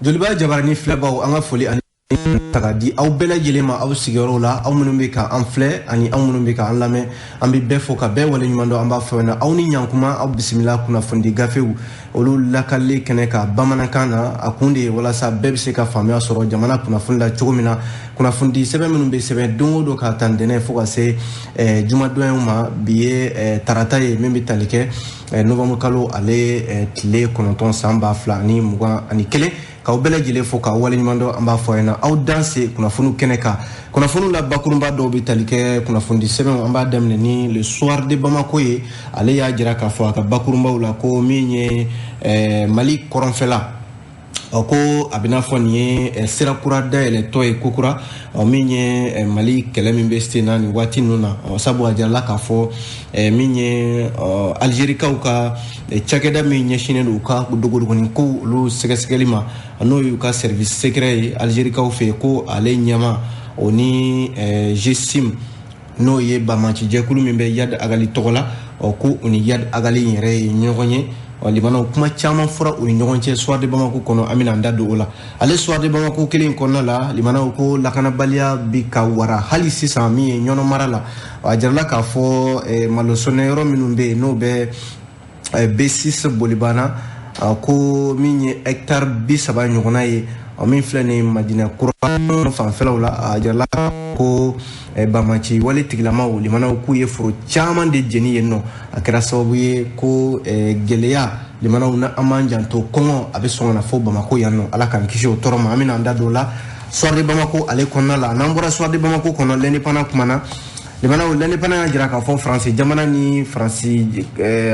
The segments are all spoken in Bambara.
joliba jabarani filɛbaw an ka foli ani taga di aw bɛɛ lajɛlen ma aw sigiyɔrɔ la aw minnu bɛ ka an filɛ ani aw minnu bɛ ka an lamɛn an bɛ bɛɛ fo ka bɛɛ wale ɲuman dɔn an b'a fɔ na aw ni ɲankuma aw bisimila kunnafoni gafew olu lakali kɛnɛ ka bamanankan na a kun de ye walasa bɛɛ bɛ se ka faamuya sɔrɔ jamana kunnafoni la cogo min na kunnafoni sɛbɛn minnu bɛ sɛbɛn don o don ka ta ntɛnɛn fo ka se jumadonyaw ma bi ye tarata ye min bɛ tali kɛ novembre kalo ale tile 9 san 2021 k'aw bɛɛ lajɛlen fo k'aw wale ɲuman dɔn an b'a fɔ na aw danse kunnafoniw kɛnɛ kan kunnafoniw la bakurunba dɔw bɛ tali kɛ kunnafoni sɛbɛnw an b'a daminɛ ni le soir de Bamako ye ale y'a jira k'a fɔ a ka bakurunbaw la ko min ye Mali kɔrɔnfɛla ko a bɛ n'a fɔ nin ye sira kura dayɛlɛtɔ ye kokura min ye Mali kɛlɛ min bɛ sen na nin waati ninnu na sabu a jirala k'a fɔ min ye Algérikaw ka cakɛda min ɲɛsinnen don u ka dogodogonin ko olu sɛgɛsɛgɛli ma n'o y'u ka service secret ye Algérikaw fɛ yen ko ale ɲɛma o ni GSIM n'o ye Bamaci jɛkulu min bɛ Yad Agali tɔgɔ la ko u ni Yad Agali yɛrɛ ye ɲɔgɔn ye limanaw kuma caman fɔra u ni ɲɔgɔn cɛ soir de Bamako kɔnɔ an bɛna an da don o la ale soir de Bamako kelen kɔnɔna la limanaw ko lakanabaliya bi ka wara hali sisan min ye ɲɔnɔ mara la a jirala k'a fɔ malosɔnɛ yɔrɔ minnu bɛ yen n'o bɛ B6 bolibana ko min ye hectare 30 ɲɔgɔnna ye min filɛ ni Madina kura fanfɛlaw la a jirala ko Bamaci wale tigilamaw limanaw k'u ye foro caman de jeni yen nɔ a kɛra sababu ye ko gɛlɛya limanaw na an b'an janto kɔngɔ a bɛ sɔn ka na fo Bamako yan nɔ ala k'an kisi o tɔɔrɔ ma an bɛna an da don o la soir de Bamako ale kɔnɔna la n'an bɔra soir de Bamako kɔnɔ l'indépendant kumana limanaw l'indépendant y'a jira k'a fɔ Faransi jamana ni Faransi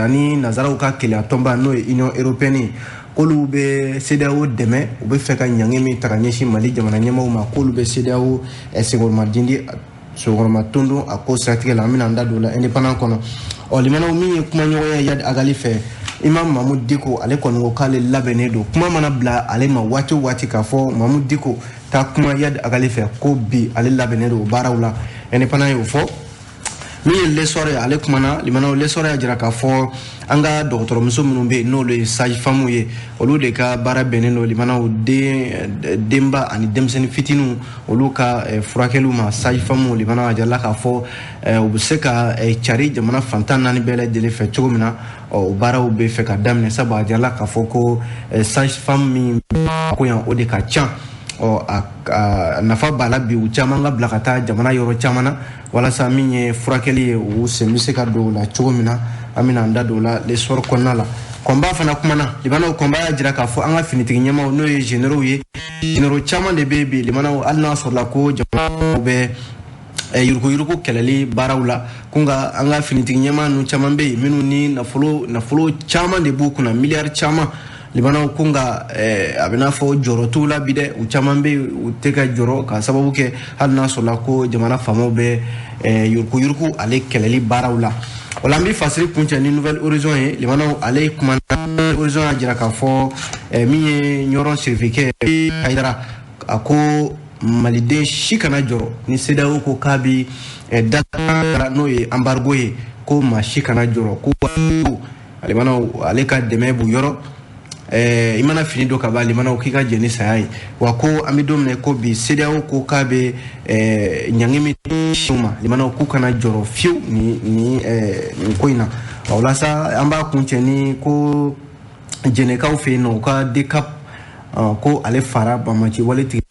ani nazaraw ka kɛlɛ tɔnba n'o ye Union européenne k'olu bɛ CEDEAO dɛmɛ u bɛ fɛ ka ɲange min ta ka ɲɛsin Mali jamana ɲɛmaaw ma k'olu bɛ CEDEAO senkɔrɔma dindi sogoroma tondo a ko siratigɛ la an bɛna an da don o la indépendant kɔnɔ limanaw min ye kuma ɲɔgɔnya Yad Agali fɛ Imam Mahmoud Diko ale kɔni ko k'ale labɛnnen don kuma mana bila ale ma waati o waati k'a fɔ Mahmoud Diko taa kuma Yad Agali fɛ ko bi ale labɛnnen don o baaraw la indépendant y'o fɔ min ye lesɔrɔ ye ale kumana limanaw lesɔrɔ y'a jira k'a fɔ an ka dɔgɔtɔrɔmuso minnu bɛ yen n'olu ye sage-femme ye olu de ka baara bɛnnen don limanaw denba ani denmisɛnnin fitininw olu ka furakɛliw ma sage-femme limanaw a jirala k'a fɔ u bɛ se ka cari jamana fantan naani bɛɛ lajɛlen fɛ cogo min na o baaraw bɛ fɛ ka daminɛ sabu a jirala k'a fɔ ko sage-femme min ko yan o de ka ca a nafa b'a la bi u caman ka bila ka taa jamana yɔrɔ caman na walasa min ye furakɛli ye u sen bɛ se ka don o la cogo min na an bɛna an da don o la l'espoir kɔnɔna la kɔnba fana kumana limanaw kɔnba y'a jira k'a fɔ an ka finitigi ɲɛmaaw n'o ye généraux ye généraux caman de bɛ yen bi limanaw hali n'a sɔrɔla ko jamana bɛ yuruku kɛlɛli baaraw la ko nka an ka finitigi ɲɛmaa ninnu caman bɛ yen minnu ni nafolo caman de b'u kunna miliyari caman limanaw ko nka a bɛ n'a fɔ jɔyɔrɔ t'u la bi dɛ u caman bɛ u tɛ ka jɔyɔrɔ ka sababu kɛ hali n'a sɔrɔla ko jamana faamaw bɛ yuruku ale kɛlɛli baaraw la o la an bɛ fasiri kuncɛ ni Nouvelle Horizon ye limanaw ale kumana Horizon y'a jira k'a fɔ min ye ɲɔrɔn sirifekɛ Hayidara a ko maliden si kana jɔrɔ ni CEDEAO ko k'a bɛ data n'o ye embargo ye ko maa si kana jɔrɔ ko limanaw ale ka dɛmɛ b'u yɔrɔ i mana fini dɔ ka ban limanaw k'i ka jɛ ni saya ye wa ko an bɛ don min na ko bi CEDEAO ko k'a bɛ ɲangi min siw ma limanaw k'u kana jɔrɔ fiyewu nin ko in na o la sa an b'a kuncɛ ni ko jɛnɛkaw fɛ yen nɔ u ka DCAP ko ale fara Bamaci wale tigɛ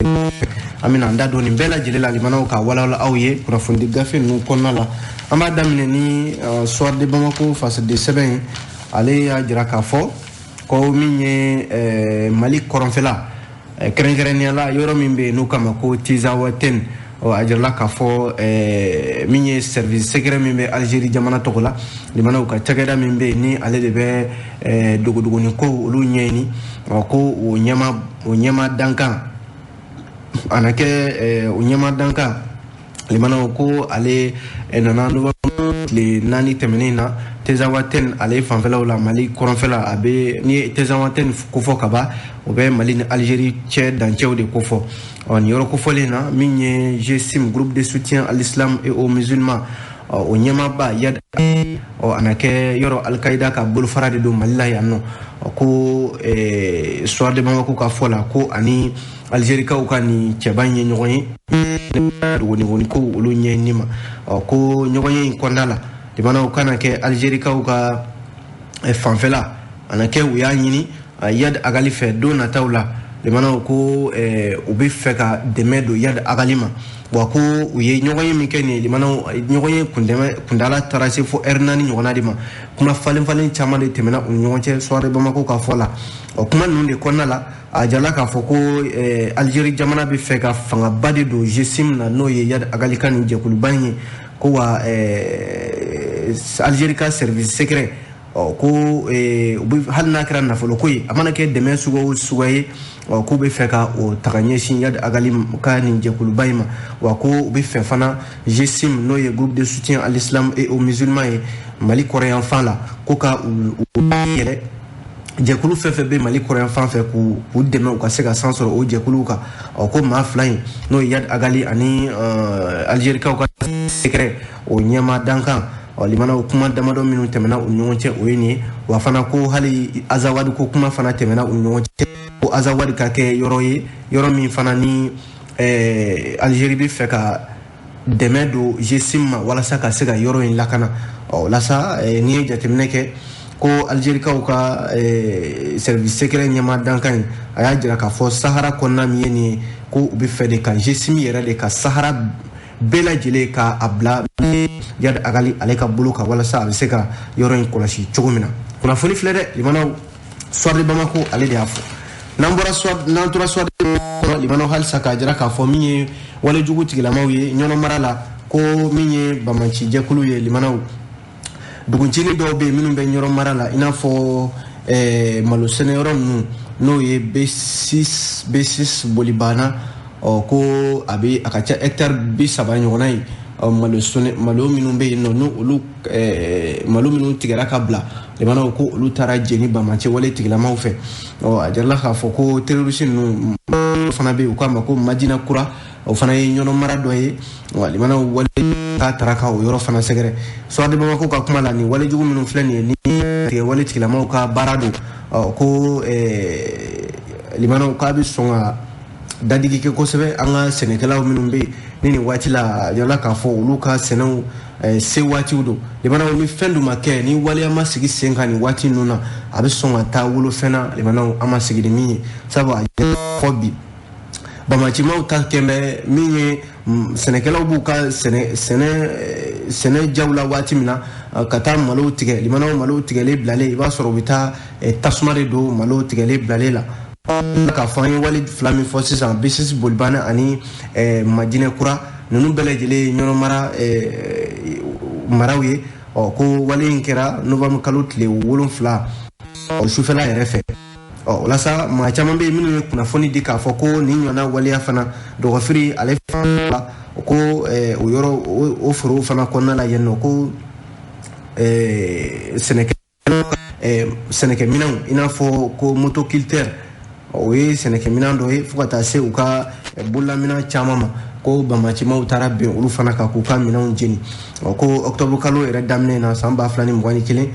an bɛna an da don nin bɛɛ lajɛlen la limanaw ka walawala aw ye kunnafoni gafe ninnu kɔnɔna la an b'a daminɛ ni soir de Bamako fasede sɛbɛn ye ale y'a jira k'a fɔ ko min ye Mali kɔrɔnfɛla kɛrɛnkɛrɛnnenya la yɔrɔ min bɛ yen n'o kama ko Tizawaten a jirala k'a fɔ min ye service secret min bɛ Algérie jamana tɔgɔ la limanaw ka cakɛda min bɛ yen ni ale de bɛ dogodogonin ko olu ɲɛɲini ko o ɲɛma dankan a na kɛ o ɲɛma dankan limanaw ko ale nana tile 4 tɛmɛnen na Tizawaten ale fanfɛlaw la Mali kɔrɔnfɛla a bɛ ni ye Tizawaten kofɔ ka ban o bɛ Mali ni Algérie cɛ dancɛw de kofɔ nin yɔrɔ kofɔlen na min ye GSIM groupe de soutien à l'islam et aux musulmans o nyamaba yad o anake yoro al-qaida ka bul farade do malla yanno ko soir de Bamako ka fola ko ani Algérie ka ukani cebanye nyogoye woni ko ulu nyenima ko nyogoye kondala de bana ukana ke Algérie ka uka fanfela anake uya nyini yad agali fe do na tawla de bana ko ubi feka demedo yad agalima wako uye nyogoye mikeni de bana nyogoye kundala tarase fo ernani nyogona dima kuma falen chama de temena nyonche soir de Bamako ka fola o kuma nunde konnala ajala ka foko Algérie jamana bi feka fanga bade do jesim na noye yad agalikan je kulubanye ko wa Algérie ka service secret ko hal nakran na folo koy amana ke deme sugaye ko be feka o taganye shin yad agalim kan je kulubayma wa ko be fe fana jesim noye groupe de soutien à l'islam et aux musulmans et Mali coréen fan la ko ka yele jekulu fefe be Mali coréen fan fe ku deme ko se ka sansoro o jekulu ka ko ma flying no yad agali ani Algérie ka secret o nyama dankan o limana kuma damado minu temena o nyonche o yini wa fana ko hali azawadi ko kuma fana temena o nyonche ko azawadi ka ke yoro min fana ni Algérie bi fe ka deme do jesim wala saka sega yoro in lakana o lasa ni jatemne ke ko Algérie ka uka service secret nyama dankan aya jira ka fo Sahara konna miyeni ko ubi fede ka jesimi yera de ka Sahara bela jile ka abla yad agali aleka buluka wala sa be seka yoro in kolashi chugumina kuna foni flede limana soir de Bamako ale de afo nambora soir nantura soir limana hal saka jira ka fo miye wala jugu tigila mawye nyono marala ko miye bamanci jekulu ye limana duguncini dɔw be minnu bɛ ɲɔrɔ mara la ina fɔ malo sɛnɛyɔrɔ ninnu n'o ye B6 bolibana ko a ka ca hectare 30 ɲɔgɔnna ye malo minnu bɛ yen nɔ n'olu malo minnu tigɛra ka bila limanaw ko olu taara jeni bamancɛ wale tigilamaw fɛ a jarala k'a fɔ ko terroriste ninnu fana bɛ yen u k'a ma ko Madina Kura o fana ye ɲɔrɔ mara dɔ ye limanaw wale ka taraka o yɔrɔ fana sɛgɛrɛ soir de Bamako ka kuma la ni wale jugu minnu filɛ nin ye ni tigɛ wale tigilamaw ka baara don ko limanaw k'a bɛ sɔn ka dadigi kɛ kosɛbɛ an ka sɛnɛkɛlaw minnu bɛ yen ni waati la yala k'a fɔ olu ka sɛnɛw se waatiw don limanaw ni fɛn dun ma kɛ ni waleya ma sigi sen kan ni waati ninnu na a bɛ sɔn ka taa wolofɛn na limanaw an ma sigi ni min ye sabu a fɔ bi bamacimaw ta kɛmɛ min ye sɛnɛkɛlaw b'u ka sɛnɛ jaw la waati min na ka taa malo tigɛ limanaw malo tigɛlen bilalen i b'a sɔrɔ u bɛ taa tasuma de don malo tigɛlen bilalen la k'a fɔ an ye wale fila min fɔ sisan B6 bolibana ani Madina Kura ninnu bɛɛ lajɛlen ye ɲɔnɔ maraw ye ko wale in kɛra novembre kalo tile 7 sufɛla yɛrɛ fɛ walasa maa caman bɛ yen minnu ye kunnafoni di k'a fɔ ko nin ɲɔgɔnna waleya fana dɔgɔfiri ale fana ko o yɔrɔ o forow fana kɔnɔna la yen nɔ ko sɛnɛkɛminɛnw i n'a fɔ ko motoculteur o ye sɛnɛkɛminɛn dɔ ye fo ka taa se u ka bololaminɛn caman ma ko bamacimaw taara bɛn olu fana kan k'u ka minɛnw jeni ko octobre kalo yɛrɛ daminɛ na san 2021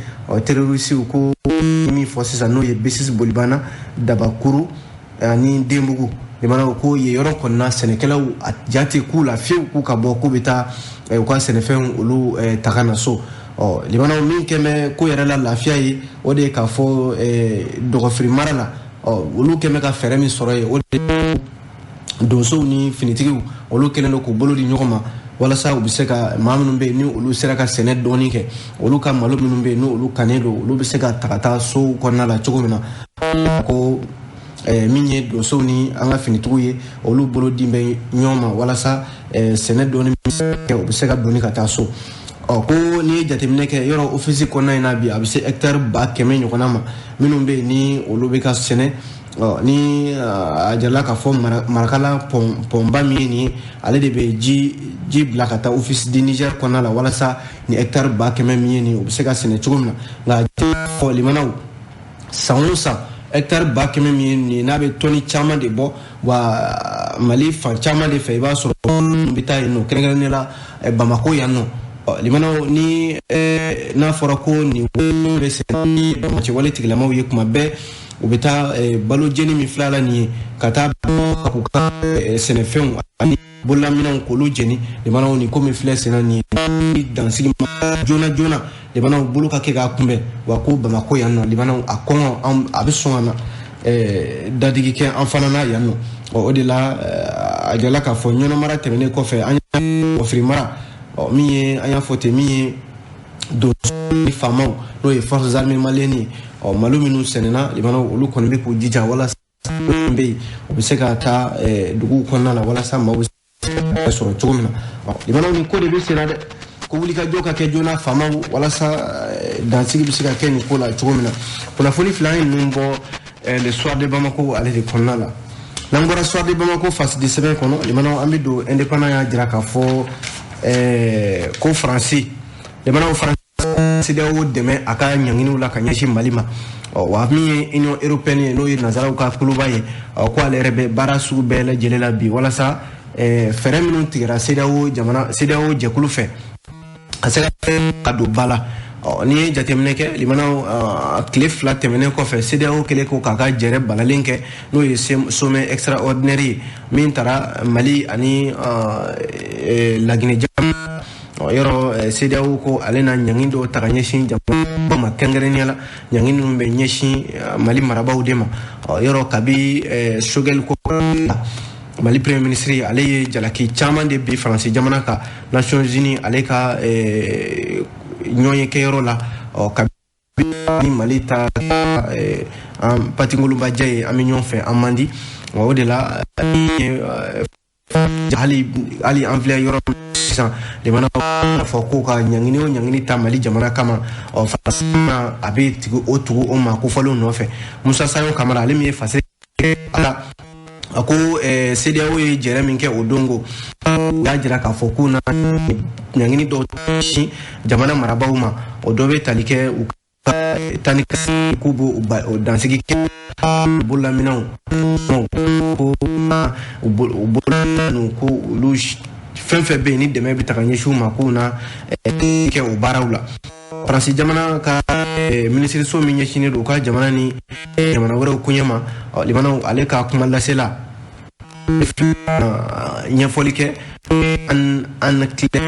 terrorisiw ko min fɔ sisan n'o ye B6 bolibana Dabakuru ani Denbugu limanaw ko ye yɔrɔ kɔnɔna sɛnɛkɛlaw a jate k'u la fiyewu k'u ka bɔ k'u bɛ taa u ka sɛnɛfɛnw olu taga na so limanaw min kɛmɛ ko yɛrɛ la lafiya ye o de ye k'a fɔ dɔgɔfiri mara la olu kɛmɛ ka fɛɛrɛ min sɔrɔ ye o de donsow ni finitigiw olu kɛlen don k'u bolo di ɲɔgɔn ma walasa u bɛ se ka maa minnu bɛ yen ni olu sera ka sɛnɛ dɔɔni kɛ olu ka malo minnu bɛ yen ni olu kannen don olu bɛ se ka ta ka taa sow kɔnɔna la cogo min na ko min ye donsow ni an ka finitigiw ye olu bolo di bɛ ɲɔgɔn ma walasa sɛnɛ dɔɔni kɛ u bɛ se ka donni ka taa so ko ni ye jateminɛ kɛ yɔrɔ ofisi kɔnɔna in na bi a bɛ se hectare 100 ɲɔgɔnna ma minnu bɛ yen ni olu bɛ ka sɛnɛ ni a jarala k'a fɔ marakala pɔnba min ye nin ye ale de bɛ ji bila ka taa office di Niger kɔnɔna la walasa ni hectare 100 min ye nin o bɛ se ka sɛnɛ cogo min na nka fɔ limanaw san o san hectare 100 min ye nin n'a bɛ tɔni caman de bɔ wa Mali fan caman de fɛ i b'a sɔrɔ bɛ taa yen nɔ kɛrɛnkɛrɛnnen la Bamako yan nɔ limana ni n'a fɔra ko ni bɛ sɛnɛ bamaci wale tigilamaw ye kuma bɛɛ u bɛ taa balo jeni min filala ni ka taa k'u ka sɛnɛfɛnw ani bololaminɛnw k'olu jeni limanaw ni ko min filɛ senna ni dansigi joona joona limanaw bolo ka kɛ k'a kunbɛn wa ko Bamako yan nɔ limanaw a kɔngɔ a bɛ sɔn ka na dadigi kɛ an fana na yan nɔ o de la a jala k'a fɔ ɲɔnɔmara tɛmɛnen kɔfɛ an ye Wafiri mara min ye an y'a fɔ ten min ye don faamaw n'o ye forces armées maliennes malo minnu sɛnɛna limanaw olu kɔni bɛ k'u jija walasa bɛ yen u bɛ se ka taa duguw kɔnɔna la walasa maaw bɛ se ka sɔrɔ cogo min na limanaw ni ko de bɛ senna dɛ ko wulikajɔ ka kɛ joona faamaw walasa dansigi bɛ se ka kɛ nin ko la cogo min na kunnafoni fila ye ninnu bɔ le soir de Bamako ale de kɔnɔna la n'an bɔra soir de Bamako face de sɛbɛn kɔnɔ limanaw an bɛ don indépendant y'a jira k'a fɔ ko Faransi limanaw Faransi CEDEAO dɛmɛ a ka ɲanginiw la ka ɲɛsin Mali ma wa min ye Union européenne ye n'o ye nanzaraw ka kuluba ye ko ale yɛrɛ bɛ baara sugu bɛɛ lajɛlen la bi walasa fɛɛrɛ minnu tigɛra CEDEAO jɛkulu fɛ ka se ka don ba la n'i ye jateminɛ kɛ limanaw tile 2 tɛmɛnen kɔfɛ CEDEAO kɛlen ko k'a ka jɛrɛ balalen kɛ n'o ye sommet extraordinaire ye min taara Mali ani Laginɛ jamana yɔrɔ CEDEAO ko ale na ɲangini dɔw ta ka ɲɛsin jamana ma kɛrɛnkɛrɛnnenya la ɲangini ninnu bɛ ɲɛsin Mali marabaw de ma yɔrɔ kabi Choguel ko Mali premier ministre ale ye jalaki caman de bi Faransi jamana ka Nations Unies ale ka ɲɔgɔn kɛyɔrɔ la kabi Mali ta patingoluba jaye an bɛ ɲɔgɔn fɛ an man di o de la hali an filɛ yɔrɔ sisan limana fɔ ko ka ɲangini o ɲangini ta Mali jamana kama Faransi a bɛ tugu o ma ko fɔlen nɔfɛ Musa Sayo Kamara ale min ye fase ala a ko CEDEAO ye jɛrɛ min kɛ o dongo u y'a jira k'a fɔ k'u na ɲangini dɔw sin jamana marabaw ma o dɔ bɛ tali kɛ u ka taa ni k'u b'o dansigi kɛ bololaminɛnw ko u bololaminɛw ko olu fɛn fɛn bɛ yen ni dɛmɛ bɛ ta ka ɲɛsin u ma k'u na kɛ o baaraw la Faransi jamana ka minisiriso min ɲɛsinnen don u ka jamana ni jamana wɛrɛw koɲɛ ma limanaw ale ka kuma lasela ɲɛfɔli kɛ an tile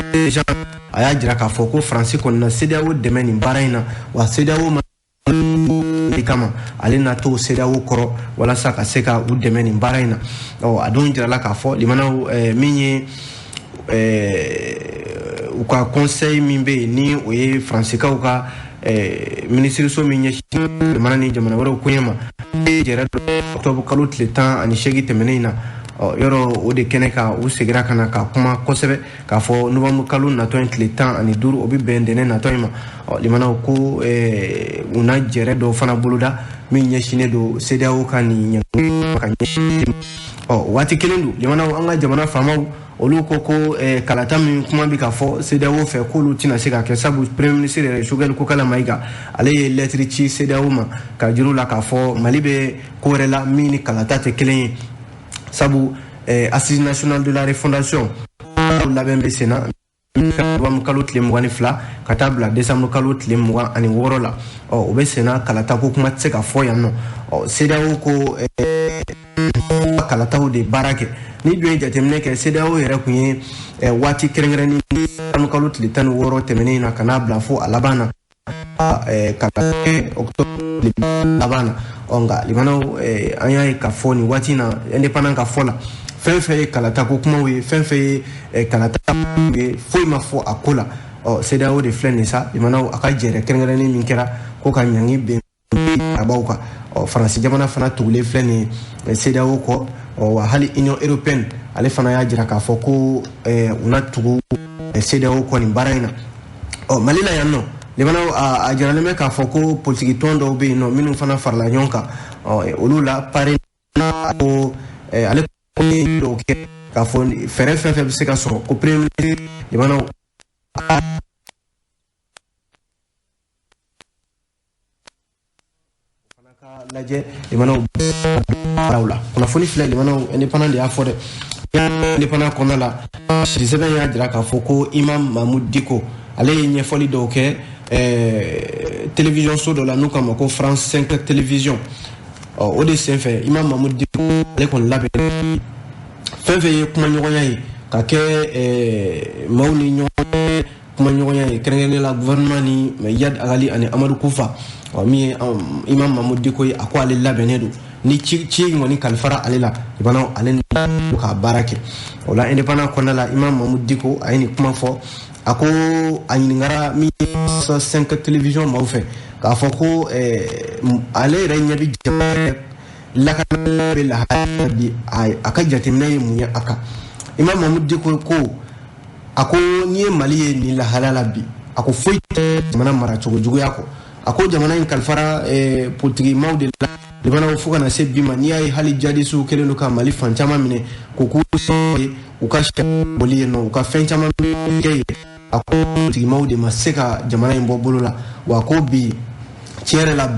a y'a jira k'a fɔ ko Faransi kɔni na CEDEAO dɛmɛ nin baara in na wa CEDEAO ma kama ale na to CEDEAO kɔrɔ walasa ka se ka u dɛmɛ nin baara in na a don jirala k'a fɔ limanaw min ye u ka conseil min bɛ yen ni o ye Faransikaw ka minisiriso min ɲɛsin jamana ni jamana wɛrɛw koɲɛ ma jɛrɛ octobre kalo tile 18 tɛmɛnen in na yɔrɔ o de kɛnɛ ka u segira ka na ka kuma kosɛbɛ k'a fɔ novembre kalo natɔ in tile 15 o bɛ bɛn ntɛnɛn natɔ in ma limanaw ko u na jɛrɛ dɔw fana boloda min ɲɛsinnen don CEDEAO ka nin ɲangini ka ɲɛsin waati kelen don limanaw an ka jamana faamaw olu ko kalata min kuma bɛ ka fɔ CEDEAO fɛ k'olu tɛna se ka kɛ sabu premier ministre yɛrɛ Choguel Kokala Mayiga ale ye lettre ci CEDEAO ma ka jiru la k'a fɔ Mali bɛ ko wɛrɛ la min ni kalata tɛ kelen ye sabu Assise nationale de la refondation labɛn bɛ senna novembre kalo tile 22 ka taa bila décembre kalo tile 26 la o bɛ senna kalata ko kuma tɛ se ka fɔ yan nɔ CEDEAO ko kalataw de baara kɛ ni dun ye jateminɛ kɛ CEDEAO yɛrɛ kun ye waati kɛrɛnkɛrɛnnen kalo tile 16 tɛmɛnen na ka n'a bila fo a laban na ka kɛ octobre laban na nka limanaw an y'a ye k'a fɔ nin waati na indépendant ka fɔ la fɛn fɛn ye kalata ko kumaw ye fɛn fɛn ye kalata ye foyi ma fɔ a ko la CEDEAO de filɛ nin sa limanaw a ka jɛrɛ kɛrɛnkɛrɛnnen min kɛra ko ka ɲangi bɛn arabaw kan Faransi jamana fana tugulen filɛ nin CEDEAO kɔ wa hali Union européenne ale fana y'a jira k'a fɔ ko u na tugu CEDEAO kɔ nin baara in na Mali la yan nɔ limanaw a jiralen bɛ k'a fɔ ko politiki tɔn dɔw bɛ yen nɔ minnu fana farala ɲɔgɔn kan olu la pare ko ale dɔw kɛ k'a fɔ fɛɛrɛ fɛn fɛn bɛ se ka sɔrɔ ko premier ministre limanaw lajɛ limanaw baaraw la kunnafoni filɛ limanaw indépendant de y'a fɔ dɛ indépendant kɔnɔna la sɛbɛn y'a jira k'a fɔ ko Imam Mahmoud Dicko ale ye ɲɛfɔli dɔw kɛ télévision so dɔ la n'u k'a ma ko France 5 télévision o de senfɛ Imam Mahmud Dicko ale kɔni labɛn fɛn fɛn ye kumaɲɔgɔnya ye ka kɛ maaw ni ɲɔgɔn kumaɲɔgɔnya ye kɛrɛnkɛrɛnnen la gouvernement ni Yad Agali ani Amadou Koufa min ye Imam Mahmud Dicko ye a ko ale labɛnnen don ni ci ŋɔni kalifara ale la ibana ale ka baara kɛ o la indépendant kɔnɔna la Imam Mahmud Dicko a ye nin kuma fɔ a ko a ɲininkara min ye 5 télévision maaw fɛ k'a fɔ ko ale yɛrɛ ɲɛ bɛ jamana lakana bɛ lahala bi a ka jateminɛ ye mun ye a kan Imam Mahmud Dicko ko a ko n'i ye Mali ye nin lahala la bi a ko foyi tɛ jamana maracogo juguya kɔ a ko jamana in kalifara politiki maaw de la libanaw fo kana se bi ma n'i y'a ye hali jadisiw kɛlen don ka Mali fan caman minɛ k'u u ka boli yen nɔ u ka fɛn caman kɛ yen a ko politiki maaw de ma se ka jamana in bɔ bolo la wa ko bi tiɲɛ yɛrɛ la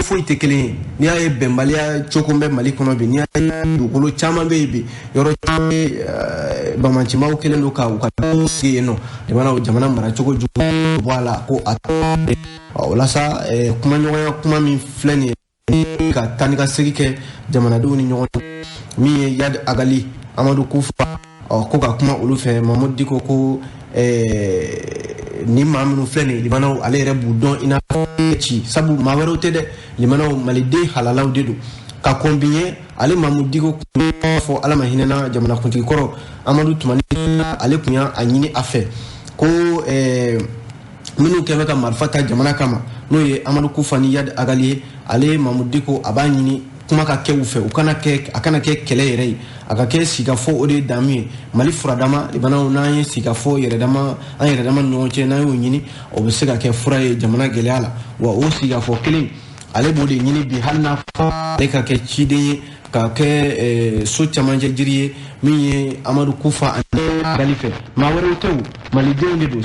foyi tɛ kelen ye n'i y'a ye bɛnbaliya cogo bɛ Mali kɔnɔ bi n'i y'a ye dugukolo caman bɛ yen bi yɔrɔ caman bamancimaw kɛlen don ka u ka sigi yen nɔ jamana maracogo jugu bɔ a la ko a o la sa kumaɲɔgɔnya kuma min filɛ nin ye ka taa ni ka segin kɛ jamanadenw ni ɲɔgɔn cɛ min ye Yad Agali Amadou Koufa ko ka kuma olu fɛ Mahmud Dicko ko ni maa minnu filɛ nin ye limanaw ale yɛrɛ b'u dɔn i n'a fɔ ci sabu maa wɛrɛw tɛ dɛ limanaw maliden halalaw de don ka kɔnbiɲɛ ale Mahmud Dicko kun fɔ ala ma hinɛna jamanakuntigi kɔrɔ Amadou Tumani ale kun y'a ɲini a fɛ ko minnu kɛmɛ ka marifa ta jamana kama n'o ye Amadou Koufa ni Yad Agali ye ale Mahmud Dicko a b'a ɲini kuma ka kɛ u fɛ a kana kɛ kɛlɛ yɛrɛ ye a ka kɛ sigafɔ o de damu ye Mali furadama libanaw n'an ye sigafɔ yɛrɛdama an yɛrɛdama ni ɲɔgɔn cɛ n'an y'o ɲini o bɛ se ka kɛ fura ye jamana gɛlɛya la wa o sigafɔ kelen ale b'o de ɲini bi hali n'a fɔ ale ka kɛ ciden ye ka kɛ so camancɛ jiri ye min ye Amadou Koufa ani Agali fɛ maa wɛrɛw tɛ o malidenw de don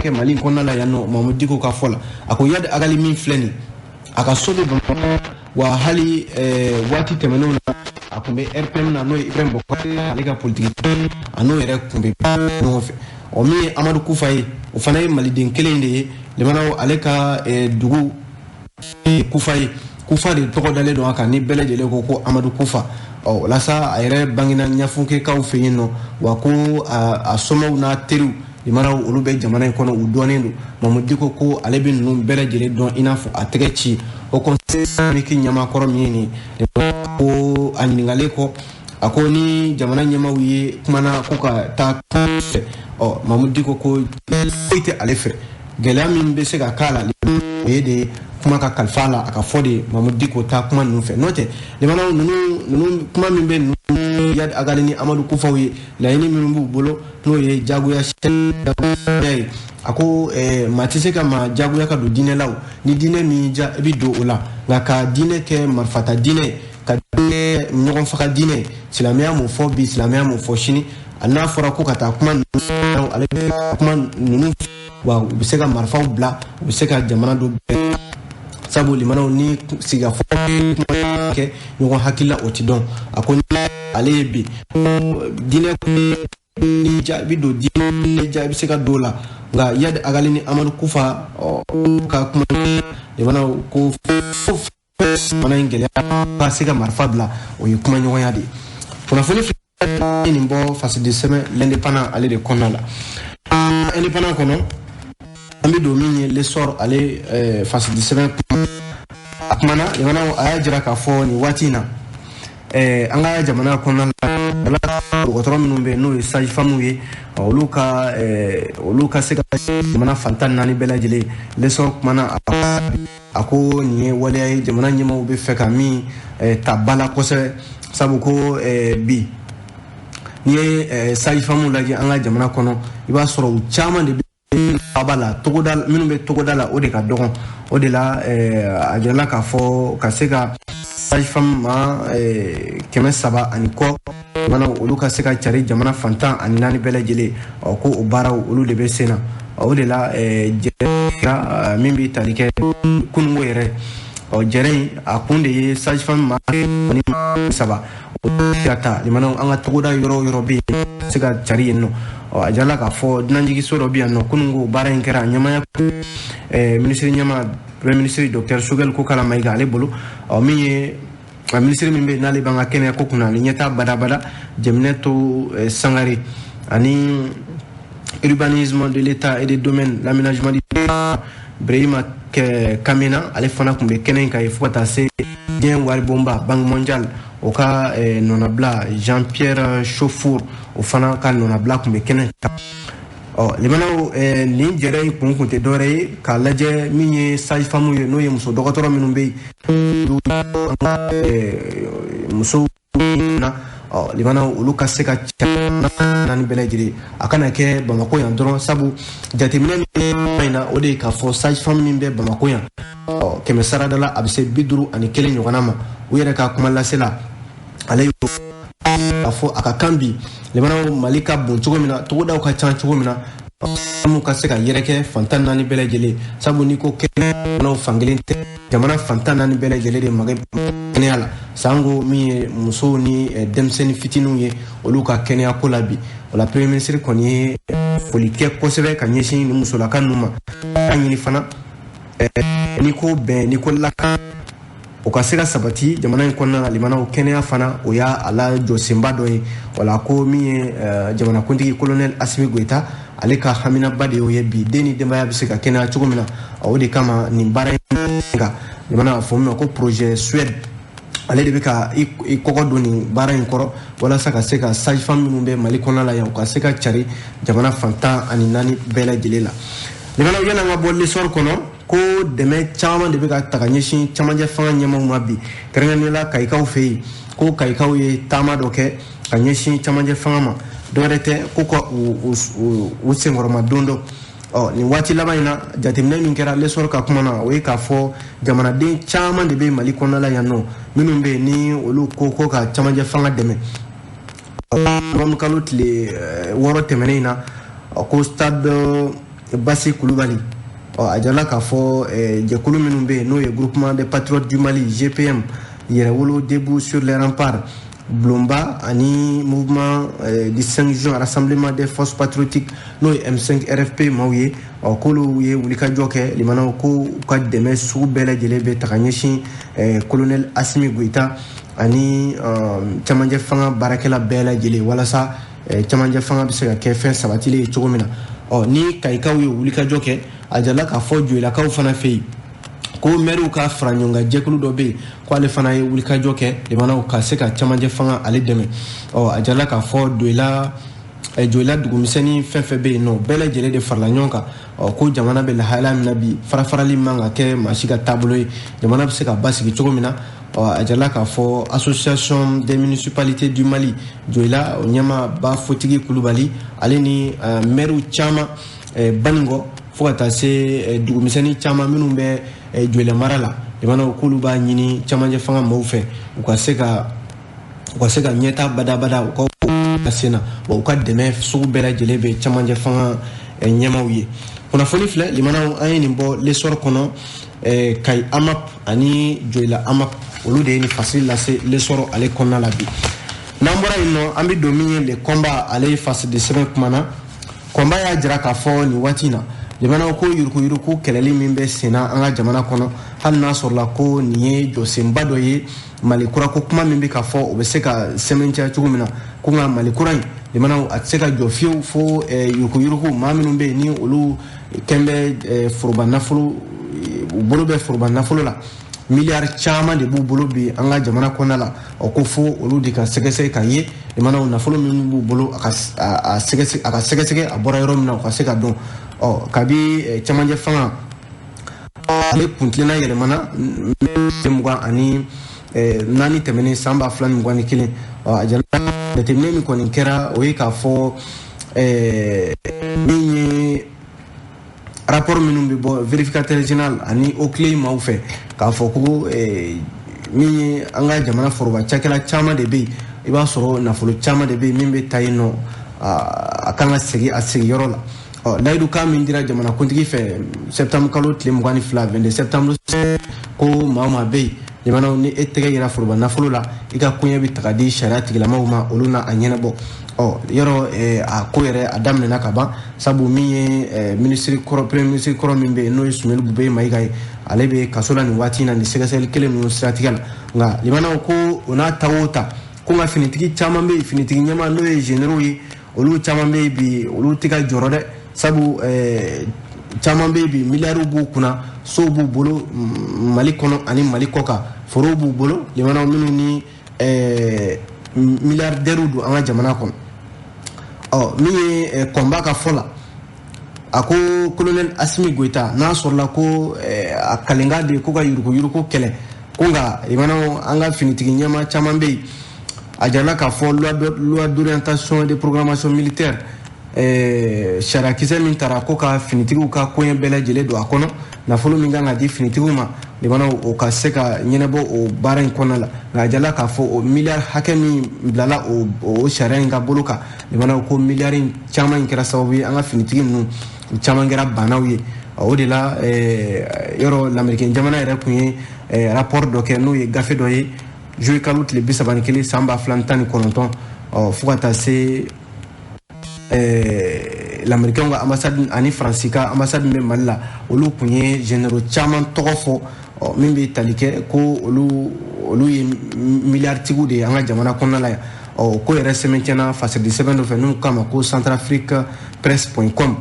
kɛ Mali kɔnɔna la yan nɔ Mahmud Dicko ka fɔ la a ko Yad Agali min filɛ nin a ka so bɛ Bamakɔ wa hali waati tɛmɛnenw na a kun bɛ RPM na n'o ye Ibrahim Bokar ale ka politiki a n'o yɛrɛ kun bɛ ɲɔgɔn fɛ min ye Amadou Koufa ye o fana ye maliden kelen de ye limanaw ale ka dugu Koufa ye Koufa de tɔgɔ dalen don a kan ni bɛɛ lajɛlen ko Amadou Koufa walasa a yɛrɛ bangena ɲafunkɛkaw fɛ yen nɔ wa ko a somɔgɔw n'a teriw limanaw olu bɛ jamana in kɔnɔ u dɔnnen don Mahmud Dicko ko ale bɛ ninnu bɛɛ lajɛlen dɔn i n'a fɔ a tɛgɛ ci o kɔnki ɲamakɔrɔ min ye nin ko a ɲininkalen kɔ a ko ni jamana ɲɛmaw ye kumana ko ka taa fɛ Mahmud Dicko ko foyi tɛ ale fɛ gɛlɛya min bɛ se ka k'a la o ye de kuma ka kalifa la a ka fɔ de Mahmud Dicko taa kuma ninnu fɛ n'o tɛ limanaw ninnu kuma min bɛ ninnu Yad Agali ni Amadou Koufaw ye laɲini minnu b'u bolo n'o ye jagoya ye a ko maa tɛ se ka maa jagoya ka don diinɛ la ni diinɛ min ja i bɛ don o la nka ka diinɛ kɛ marifata diinɛ ka diinɛ ɲɔgɔn faga diinɛ silamɛya m'o fɔ bi silamɛya m'o fɔ sini a n'a fɔra ko ka taa kuma ninnu ale bɛ kuma ninnu wa u bɛ se ka marifaw bila u bɛ se ka jamana dɔ bɛɛ sabu limanaw ni sigafɔ kɛ ɲɔgɔn hakili la o tɛ dɔn a ko ale ye bi diinɛ ni jaabi don diinɛ jaabi se ka don la nka Yad Agali ni Amadou Koufa ka kuma limanaw ko mana in gɛlɛya ka se ka marifa bila o ye kuma ɲɔgɔnya de ye kunnafoni filɛ nin bɔ fasidi sɛbɛn l'indépendant ale de kɔnɔna la indépendant kɔnɔ an bɛ don min ye l'essor ale fasidi sɛbɛn a kumana limanaw a y'a jira k'a fɔ nin waati in na an ka jamana kɔnɔna la dɔgɔtɔrɔ minnu bɛ n'o ye sage-femme ye olu ka se ka jamana fantan naani bɛɛ lajɛlen l'essor kumana a ko nin ye waleya ye jamana ɲɛmaaw bɛ fɛ ka min ta ba la kosɛbɛ sabu ko bi n'i ye sage-femme lajɛ an ka jamana kɔnɔ i b'a sɔrɔ u caman de bɛ faba la minnu bɛ togoda la o de ka dɔgɔn o de la a jirala k'a fɔ ka se ka sage-femme ma 300 ani kɔ mana olu ka se ka cari jamana fantan ani naani bɛɛ lajɛlen ko o baaraw olu de bɛ sen na o de la min bɛ tali kɛ kunungo yɛrɛ jere a kunde ye sage-femme ma ni saba kata limana anga togoda yoro be sega chari no ajala ka fo nanjigi soro bi no kunungo bara inkera nyama ministre nyama premier ministre docteur Choguel ko kala maiga ale bolo mi ministre min be nale banga kene ko kuna ni nyata bada Jemneto Sangare ani urbanisme de l'état et des domaines l'aménagement du Brahima Kamena ale fana kumbe kenen ka ifota se bien wari bomba bank mondial oka nonabla Jean-Pierre Chauffour o fana ka nonabla kumbe kenen limana ni jere kunkunte dore ka laje minye sage femme ye no ye muso dokotoro minun be muso na limana olu ka se ka nani belajiri akana ke Bamako yan dron sabu jatemine na ode ka fo sage femme min be Bamako yan keme saradala abse biduru ani kelen nyogana ma u yere ka kuma lasela ale afo akakambi limana malika bon cogo mina to daw ka chan cogo mina mu ka se ka yereke fantan nani belajele sabu niko ke no fangelin jamana fantan nani belajele de magay kenyala sango mi muso ni demseni fitinu ye olu ka kenya ko labi wala premier ministre koni folike ko sebe ka nyeshi ni muso la kanuma anyini fana niko be niko la o ka sega sabati jamana in konna limana o kenya fana o ya ala josimba do wala ko mi jamana kuntigi colonel Asimi Goita ale ka hamina bade o ye bi deni demba ya bisika kenya chugumina o de kama ni bara nga limana fo mi ko projet Suède ale de beka ikoko doni bara in koro wala saka seka sage femme minumbe mali konna la ya o ka seka chari jamana fanta ani nani bela jelela limana yana ngabo lesor kono ko deme chama de beka takanyeshi chama je fanga nyama mabi kerenela kaikaw fe ko kaikaw ye tama doke kanyeshi chama je fanga ma dorete ko o sengoro ma dondo ni wati labaina jatimne min kera lesor ka kuma na we ka fo jamana de chama de be mali konna la yano minumbe ni olu ko ka chama je fanga deme rom kalot le woro temenina ko stade Bassi Koulibaly ajala ka fo jekulu minumbe no ye groupement des patriotes du Mali GPM yerewolo debout sur les remparts Blomba ani mouvement du 5 juin rassemblement des forces patriotiques no M5 RFP mawye kolo ye wulika joke limana ko ka deme su bela jelebe takanyeshi colonel Asimi Goita ani chamanje fanga barakela bela jele wala sa chamanje fanga bisega kefen sabatile chogomina ni kaikaw ye wulika joke ajala ka fo joila ka fana fei ko meru ka franyonga jekulu dobe ko ale fana ye wulika joke le mana ka se ka chamanje fanga ale deme ajala ka fo doila joila dugumiseni fefebe no bela jele de farla nyonka ko jamana be la hala nabi farali manga ke mashika tablo jamana be se ka basiki chogomina ajala ka fo association des municipalités du Mali joila nyama ba fotigi Koulibaly ale ni meru chama bango fokata se dugumiseni chama minnu be joila marala limana kulu ba nyini chamanje fanga mawfe uka seka nyeta bada ko kasena bo ka deme su bela jelebe chamanje fanga nyamawiye kuna foni fle limana ayini bo lesor kono kay amap ani joila amap olude ni facile la se lesoro ale konna la bi nambora ino ambi dominer le combat ale face de semaine kumana combat ya jira ka fo ni watina jamana ko yuruku keleli mimbe sena anga jamana kono hanna sorla ko niye josemba doye malikura ko kuma mimbe ka fo obeseka sementia chugumina kunga malikura jamana atseka jofio fo yuruku maminumbe ni olu kembe furba nafulu bolobe furba nafulu la milliard chama de bubulu bi anga jamana kono la okofo olu dika segese kanye jamana nafulu min bubulu aka segese abora yoro mina aka seka don kabi chamanje fanga ale puntlena yele mana temwa ani nani temene samba flan ngwani kile ajala de temene mi koni kera o ka fo ni rapport minumbi bo vérificateur général ani au clé mawfe ka fo ko mi anga jamana forba chakela chama de be iba soro na folo chama de be mimbe tayino akanga segi asigi yorola layidu ka min dira jamana kuntigi fɛ septembre kalo tile 22 22 septembre ko maa bɛ yen jamana ni e tɛgɛ yira foroba nafolo la i ka koɲɛ bɛ taga di sariya tigilamaw ma olu na a ɲɛnabɔ yɔrɔ a ko yɛrɛ a daminɛna ka ban sabu min ye premier ministre kɔrɔ min bɛ yen n'o ye Sumeli Bube Mayiga ye ale bɛ kaso la nin waati in na nin sɛgɛsɛgɛli kelen ninnu siratigɛ la nka limanaw ko o n'a ta o ta ko nka finitigi caman bɛ yen finitigi ɲɛma n'o ye généraux ye olu caman bɛ yen bi olu tɛ ka jɔrɔ dɛ sabu caman bɛ yen bi miliyariw b'u kunna sow b'u bolo Mali kɔnɔ ani Mali kɔ kan forow b'u bolo limanaw minnu ni milliardaires don an ka jamana kɔnɔ min ye kɔnba ka fɔ la a ko colonel Asimi Goita n'a sɔrɔla ko a kalenka de ko ka yuruku kɛlɛ ko nka limanaw an ka finitigi ɲɛma caman bɛ yen a jarala k'a fɔ loi d'orientation et de programmation militaire sarakisɛ min taara ko ka finitigiw ka koɲɛ bɛɛ lajɛlen don a kɔnɔ nafolo min kan ka di finitigiw ma limanaw o ka se ka ɲɛnabɔ o baara in kɔnɔna la nka a jarala k'a fɔ o miliyari hakɛ min bilala o sariya in ka bolo kan limanaw ko miliyari caman in kɛra sababu ye an ka finitigi ninnu caman kɛra banaw ye o de la yɔrɔ lamɛrikɛn jamana yɛrɛ tun ye rapport dɔ kɛ n'o ye gafe dɔ ye juillet kalo tile 31 san 2019 fo ka taa se l'américain ka ambassade ani France ka ambassade bɛ Mali la olu kun ye généraux caman tɔgɔ fɔ min bɛ tali kɛ ko olu ye milliards de ye an ka jamana kɔnɔna la yan ko yɛrɛ sɛbɛntiɲɛna fasɛdi sɛbɛn dɔ fɛ n'u k'a ma ko centrafriquepresse.com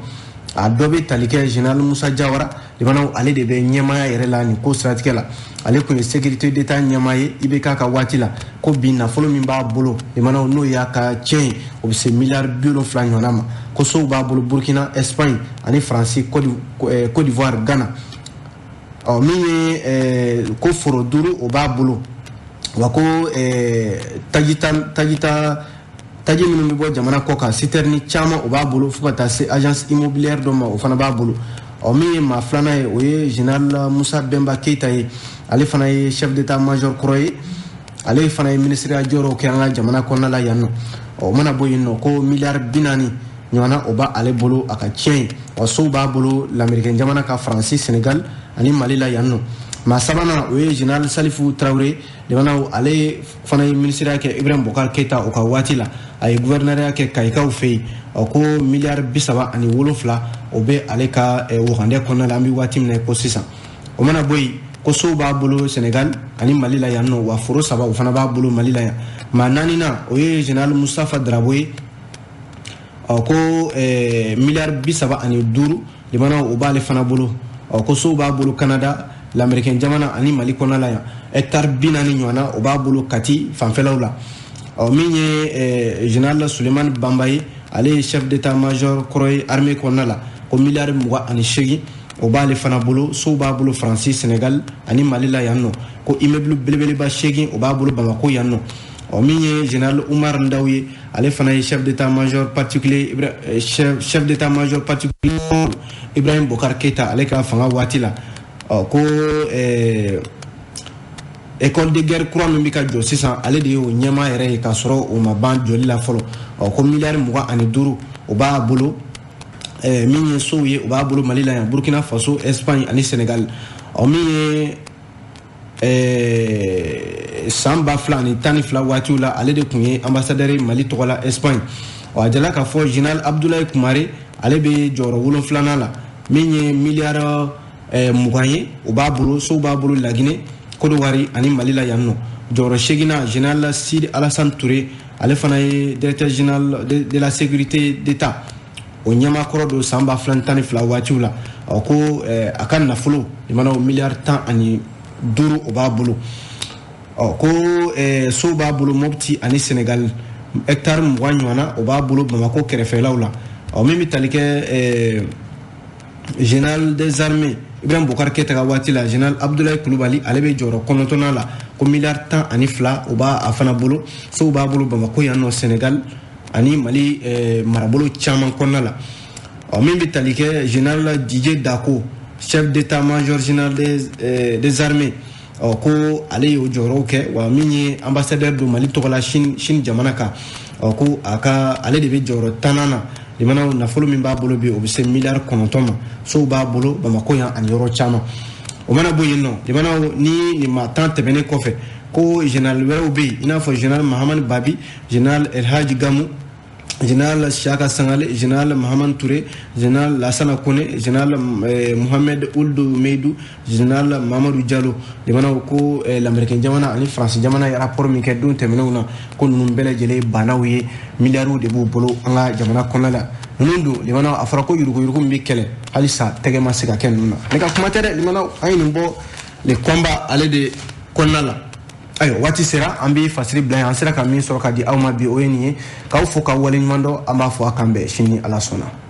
a dɔ bɛ tali kɛ général Musa Jawara limanaw ale de bɛ ɲɛmaya yɛrɛ la nin ko siratigɛ la ale kun ye sécurité d'état ɲɛmaa ye i bɛ k'a ka waati la ko bi nafolo min b'a bolo limanaw n'o y'a ka tiɲɛ o bɛ se miliyari 70 ɲɔgɔnna ma ko sow b'a bolo Burkina Espagne ani France Côte d'Ivoire Ghana min ye ko foro 5 o b'a bolo wa ko taji minnu bɛ bɔ jamana kɔ kan citerni caman o b'a bolo fo ka taa se agence immobilière dɔ ma o fana b'a bolo min ye maa filanan ye o ye général Musa Bemba Keita ye ale fana ye chef d'état major kɔrɔ ye ale fana ye ministériya jɔyɔrɔw kɛ an ka jamana kɔnɔna la yan nɔ o mana bɔ yen nɔ ko miliyari 40 ɲɔgɔnna o b'a ale bolo a ka tiɲɛ ye wa sow b'a bolo lamɛrikɛn jamana ka Faransi Sénégal ani Mali la yan nɔ maa sabanan o ye général Salifu Traoré limanaw ale fana ye ministériya kɛ Ibrahim Bokar Keita o ka waati la a ye gouverneuriya kɛ Kayikaw fɛ yen ko miliyari 37 o bɛ ale ka wagandɛ kɔnɔna la an bɛ waati min na ko sisan o mana bɔ yen ko sow b'a bolo Sénégal ani Mali la yan nɔ wa foro 3 o fana b'a bolo Mali la yan maa 4nan o ye général Mustafa Darabo ye ko miliyari 35 limanaw o b'ale fana bolo ko sow b'a bolo Canada l'américain jamana ani Mali kɔnɔna la yan hectare 40 ɲɔgɔnna o b'a bolo Kati fanfɛlaw la min ye général Suleiman Bamba ye ale ye chef d'état major kɔrɔ ye armée kɔnɔna la ko miliyari 28 o b'ale fana bolo sow b'a bolo Faransi Sénégal ani Mali la yan nɔ ko immeuble belebeleba 8 o b'a bolo Bamako yan nɔ min ye général Umar Ndaw ye ale fana ye chef d'état major particulier Ibrahim Bokar Keita ale ka fanga waati la ko école de guerre kura min bɛ ka jɔ sisan ale de ye o ɲɛmaa yɛrɛ ye k'a sɔrɔ o ma ban jɔli la fɔlɔ ko miliyari 25 o b'a bolo min ye sow ye o b'a bolo Mali la yan Burkina Faso Espagne ani Sénégal min ye san 2012 waatiw la ale de tun ye ambassadeur ye Mali tɔgɔ la Espagne a jala k'a fɔ général Abdoulaye Kumare ale bɛ jɔyɔrɔ 7nan la min ye miliyari 20 ye o b'a bolo sow b'a bolo Laginɛ Côte d'Ivoire ani Mali la yan nɔ jɔyɔrɔ 8nan général Sidi Alassane Touré ale fana ye directeur général de la sécurité d'état o ɲɛmaa kɔrɔ don san 2012 waatiw la ko a ka nafolo limanaw miliyari 15 o b'a bolo ko sow b'a bolo Mopti ani Sénégal hectare 20 ɲɔgɔnna o b'a bolo Bamako kɛrɛfɛlaw la min bɛ tali kɛ général des armées Ibrahim Bokar Keita ka waati la général Abdoulaye Kulubali ale bɛ jɔyɔrɔ 9nan la ko miliyari 12 o b'a a fana bolo sow b'a bolo Bamako yan nɔ Sénégal ani Mali marabolo caman kɔnɔna la min bɛ tali kɛ général Didier Dako chef d'état major général des armées ko ale y'o jɔyɔrɔw kɛ wa min ye ambassadeur don Mali tɔgɔ la Chine jamana kan ko ale de bɛ jɔyɔrɔ 10nan na limana nafolo min b'a bolo bi o bɛ se miliyari 9 ma sow b'a bolo Bamako yan ani yɔrɔ caman o mana bɔ yen nɔ limana ni nin maa 10 tɛmɛnen kɔfɛ ko général wɛrɛw bɛ yen i n'a fɔ général Mahamani Babi général Elhaji Gamu général Siaka Sangale général Mahamani Touré général Lassana Kone général Mohamed Ould Meidou général Mamadou Diallo limana ko l'américain jamana ani France jamana ya rapport min kɛ don tɛmɛnenw na ko ninnu bɛɛ lajɛlen banaw ye miliyariw de b'u bolo an ka jamana kɔnɔna la ninnu don limana a fɔra ko yurugu min bɛ kɛlɛ halisa tɛgɛ ma se ka kɛ ninnu na ne ka kuma tɛ dɛ limana an ye nin bɔ le combat ale de kɔnɔna la ayo waati sera an bɛ fasiri bila yan an sera ka min sɔrɔ ka di aw ma bi o ye nin ye k'aw fo k'aw waleɲuman dɔn an b'a fɔ a kan bɛn sini Ala sɔnna